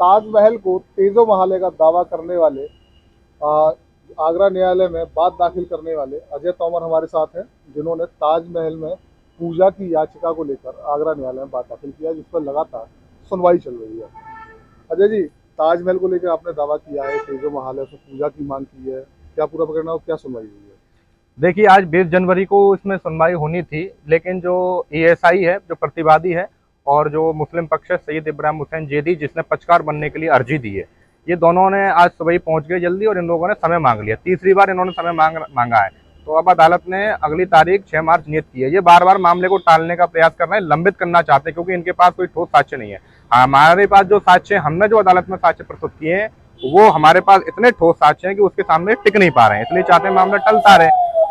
ताजमहल को तेजो महाले का दावा करने वाले आगरा न्यायालय में बात दाखिल करने वाले अजय तोमर हमारे साथ हैं, जिन्होंने ताजमहल में पूजा की याचिका को लेकर आगरा न्यायालय में बात दाखिल किया, जिस पर लगातार सुनवाई चल रही है। अजय जी, ताजमहल को लेकर आपने दावा किया है, तेजो महाल है, उसमें पूजा की मांग की है, क्या पूरा पकड़ना और क्या सुनवाई हुई है? देखिए, आज 20 जनवरी को इसमें सुनवाई होनी थी, लेकिन जो ईएसआई है, जो प्रतिवादी है, और जो मुस्लिम पक्ष है सैयद इब्राहिम हुसैन जेदी, जिसने पक्षकार बनने के लिए अर्जी दी है, ये दोनों ने आज सुबह ही पहुंच गए जल्दी, और इन लोगों ने समय मांग लिया। तीसरी बार इन्होंने समय मांगा है। तो अब अदालत ने अगली तारीख 6 मार्च नियत की है। ये बार बार मामले को टालने का प्रयास कर रहे हैं, लंबित करना चाहते हैं, क्योंकि इनके पास कोई ठोस साक्ष्य नहीं है। हमारे पास जो साक्ष्य, हमने जो अदालत में साक्ष्य प्रस्तुत किए हैं, वो हमारे पास इतने ठोस साक्ष्य हैं कि उसके सामने टिक नहीं पा रहे हैं, इसलिए चाहते हैं मामला टलता रहे।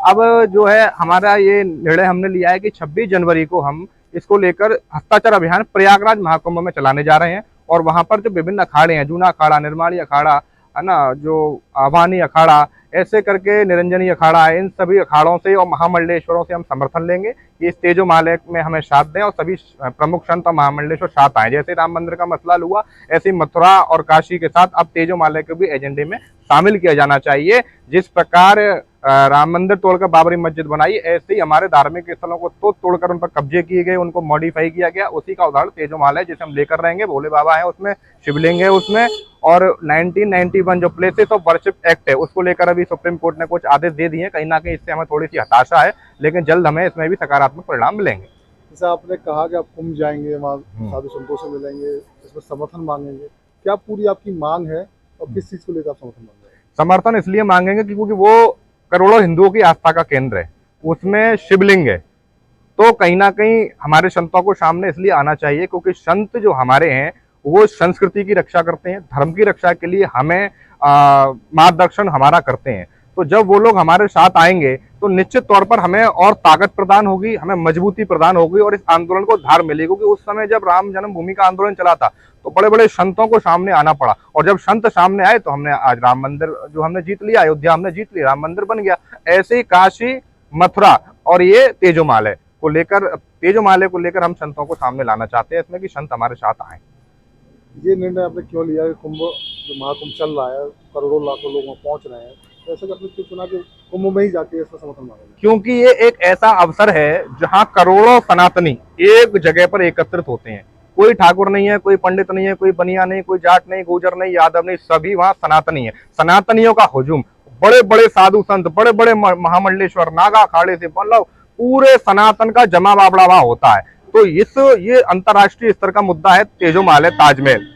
अब जो है, हमारा ये निर्णय हमने लिया है कि 26 जनवरी को हम इसको लेकर हस्ताक्षर अभियान प्रयागराज महाकुंभ में चलाने जा रहे हैं, और वहां पर जो विभिन्न अखाड़े हैं, जूना अखाड़ा, निर्माणी अखाड़ा है ना, जो आवानी अखाड़ा, ऐसे करके निरंजनी अखाड़ा है, इन सभी अखाड़ों से और महामंडलेश्वरों से हम समर्थन लेंगे कि इस तेजो माले में हमें साथ दें, और सभी प्रमुख संत और महामंडलेश्वर साथ आए। जैसे राम मंदिर का मसला हुआ, ऐसे मथुरा और काशी के साथ अब तेजो माले को भी एजेंडे में शामिल किया जाना चाहिए। जिस प्रकार राम मंदिर तोड़कर बाबरी मस्जिद बनाई, ऐसे ही हमारे धार्मिक स्थलों को तो तोड़कर उन पर कब्जे किए गए, उनको मॉडिफाई किया गया। उसी का उदाहरण तेजो माल है, जिसे हम लेकर रहेंगे। भोले बाबा है उसमें, शिवलिंग है उसमें, और 1991 जो प्लेसेस ऑफ वर्शिप एक्ट है, उसको लेकर अभी सुप्रीम कोर्ट ने कुछ आदेश दे दिए हैं। कहीं ना कहीं इससे हमें थोड़ी सी हताशा है, लेकिन जल्द हमें इसमें भी सकारात्मक परिणाम मिलेंगे। जैसे आपने कहा कि आप कुंभ जाएंगे, वहाँ साधु संतों से मिलेंगे, इसमें समर्थन मांगेंगे, क्या पूरी आपकी मांग है और किस चीज को लेकर आप समर्थन मांग रहे हैं? समर्थन इसलिए मांगेंगे क्योंकि वो करोड़ों हिंदुओं की आस्था का केंद्र है, उसमें शिवलिंग है। तो कहीं ना कहीं हमारे संतों को सामने इसलिए आना चाहिए क्योंकि संत जो हमारे हैं, वो संस्कृति की रक्षा करते हैं, धर्म की रक्षा के लिए हमें मार्गदर्शन हमारा करते हैं। तो जब वो लोग हमारे साथ आएंगे तो निश्चित तौर पर हमें और ताकत प्रदान होगी, हमें मजबूती प्रदान होगी, और इस आंदोलन को धार मिलेगी। क्योंकि उस समय जब राम जन्मभूमि का आंदोलन चला था, तो बड़े बड़े संतों को सामने आना पड़ा, और जब संत सामने आए तो हमने आज राम मंदिर जो हमने जीत लिया, अयोध्या हमने जीत लिया, राम मंदिर बन गया। ऐसे ही काशी, मथुरा और ये तेजो माले को लेकर हम संतों को सामने लाना चाहते हैं, इसमें कि संत हमारे साथ आए। ये निर्णय आपने क्यों लिया कि कुंभ जो महाकुंभ चल रहा है, करोड़ों लाखों लोग वहाँ पहुंच रहे हैं, तो ऐसा आपने क्यों चुना कि कुंभ में ही जाके इसका समर्थन मांगेंगे? क्योंकि ये एक ऐसा अवसर है जहां करोड़ों सनातनी एक जगह पर एकत्रित होते हैं। कोई ठाकुर नहीं है, कोई पंडित नहीं है, कोई बनिया नहीं, कोई जाट नहीं, गुर्जर नहीं, यादव नहीं, सभी वहां सनातनी है। सनातनियों का हुजूम, बड़े बड़े साधु संत, बड़े बड़े महामंडलेश्वर, नागा अखाड़े से, मतलब पूरे सनातन का जमा बाबड़ा वहां होता है। तो ये अंतर्राष्ट्रीय स्तर का मुद्दा है तेजो माल है, ताजमहल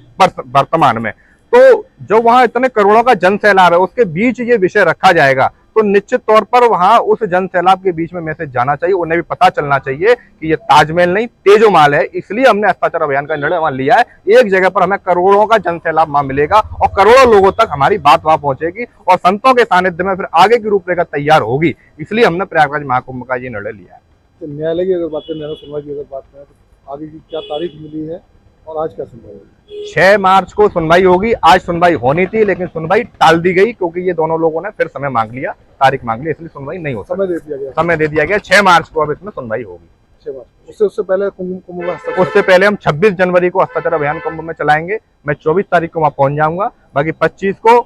वर्तमान में। तो जो वहां इतने करोड़ों का जन सैलाब है, उसके बीच ये विषय रखा जाएगा, तो निश्चित तौर पर वहां उस जन सैलाब के बीच में मैसेज जाना चाहिए, उन्हें भी पता चलना चाहिए कि ये ताजमहल नहीं तेजो माल है। इसलिए हमने हस्ताक्षर अभियान का निर्णय वहां लिया है। एक जगह पर हमें करोड़ों का जन सैलाब वहां मिलेगा, और करोड़ों लोगों तक हमारी बात वहां पहुंचेगी, और संतों के सानिध्य में फिर आगे की रूपरेखा तैयार होगी। इसलिए हमने प्रयागराज महाकुंभ का ये निर्णय लिया है। तो न्यायालय की अगर बात करें, न्यायालय सुनवाई की अगर बात करें, तो आगे की क्या तारीख मिली है और आज क्या सुनवाई होगी? 6 मार्च को सुनवाई होगी। आज सुनवाई होनी थी, लेकिन सुनवाई टाल दी गई क्योंकि ये दोनों लोगों ने फिर समय मांग लिया, तारीख मांग ली, इसलिए सुनवाई नहीं हो सकती। समय दे दिया गया 6 मार्च को अब इसमें सुनवाई होगी। 6 मार्च, उससे पहले कुंभ में उससे पहले हम 26 जनवरी को हस्ताक्षर अभियान कुंभ में चलाएंगे। मैं 24 तारीख को वहां पहुंच जाऊंगा, बाकी 25 को,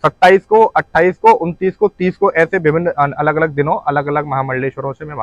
27 को, 28 को, 29 को, 30 को, ऐसे विभिन्न अलग अलग दिनों अलग अलग महामंडलेश्वरों से मैं